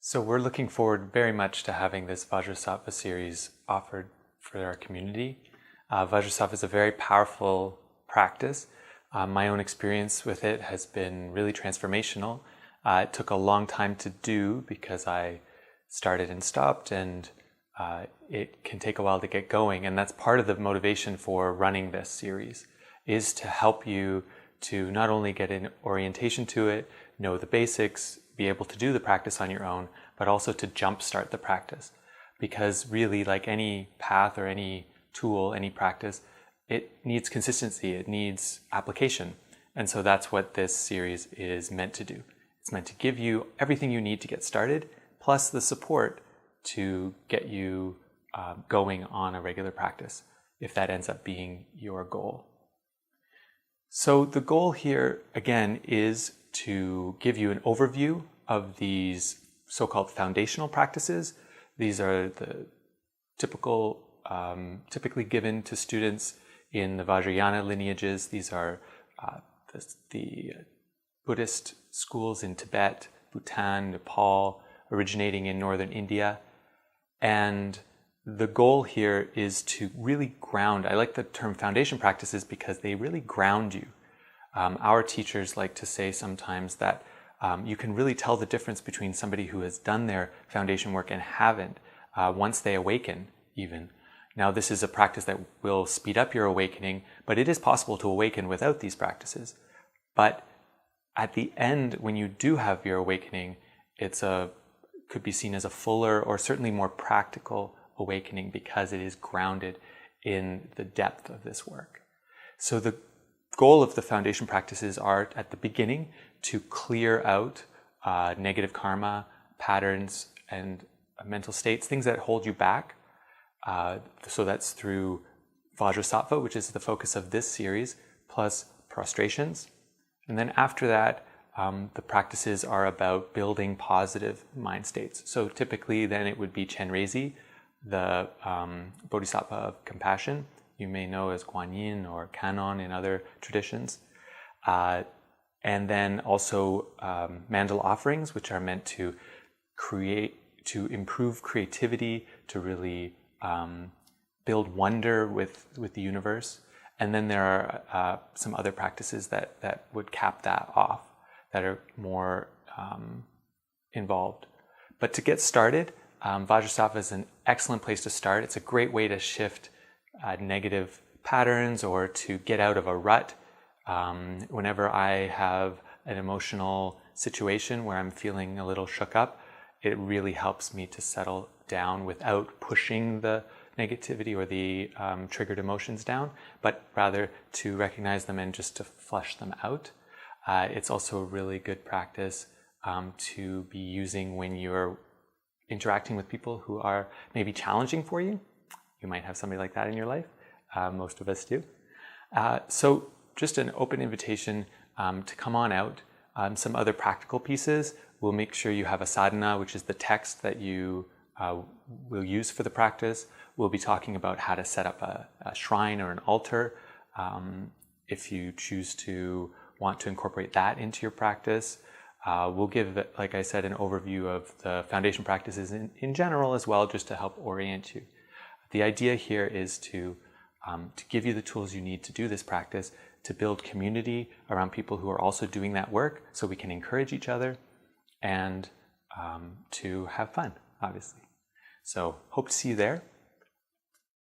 So we're looking forward very much to having this Vajrasattva series offered for our community. Vajrasattva is a very powerful practice. My own experience with it has been really transformational. It took a long time to do because I started and stopped, and it can take a while to get going. And that's part of the motivation for running this series, is to help you to not only get an orientation to it, know the basics, be able to do the practice on your own, but also to jumpstart the practice. Because really, like any path or any tool, any practice, it needs consistency, it needs application. And so that's what this series is meant to do. It's meant to give you everything you need to get started, plus the support to get you going on a regular practice, if that ends up being your goal. So the goal here, again, is to give you an overview of these so-called foundational practices. These are the typically given to students in the Vajrayana lineages. These are the Buddhist schools in Tibet, Bhutan, Nepal, originating in northern India. And the goal here is to really ground. I like the term foundation practices because they really ground you. Our teachers like to say sometimes that you can really tell the difference between somebody who has done their foundation work and haven't once they awaken even. Now, this is a practice that will speed up your awakening, but it is possible to awaken without these practices. But at the end, when you do have your awakening, could be seen as a fuller or certainly more practical awakening because it is grounded in the depth of this work. So the goal of the foundation practices are at the beginning to clear out negative karma, patterns, and mental states, things that hold you back. So that's through Vajrasattva, which is the focus of this series, plus prostrations. And then after that, the practices are about building positive mind states. So typically then it would be Chenrezi, the Bodhisattva of compassion. You may know as Guan Yin or Canon in other traditions. And then also mandala offerings, which are meant to improve creativity, to really build wonder with the universe. And then there are some other practices that would cap that off, that are more involved. But to get started, Vajrasattva is an excellent place to start. It's a great way to shift negative patterns or to get out of a rut. Whenever I have an emotional situation where I'm feeling a little shook up, it really helps me to settle down without pushing the negativity or the triggered emotions down, but rather to recognize them and just to flush them out. It's also a really good practice to be using when you're interacting with people who are maybe challenging for you. You might have somebody like that in your life. Most of us do. So just an open invitation to come on out. Some other practical pieces. We'll make sure you have a sadhana, which is the text that you will use for the practice. We'll be talking about how to set up a shrine or an altar if you choose to want to incorporate that into your practice. We'll give, like I said, an overview of the foundation practices in general as well, just to help orient you. The idea here is to give you the tools you need to do this practice, to build community around people who are also doing that work so we can encourage each other, and to have fun, obviously. So hope to see you there.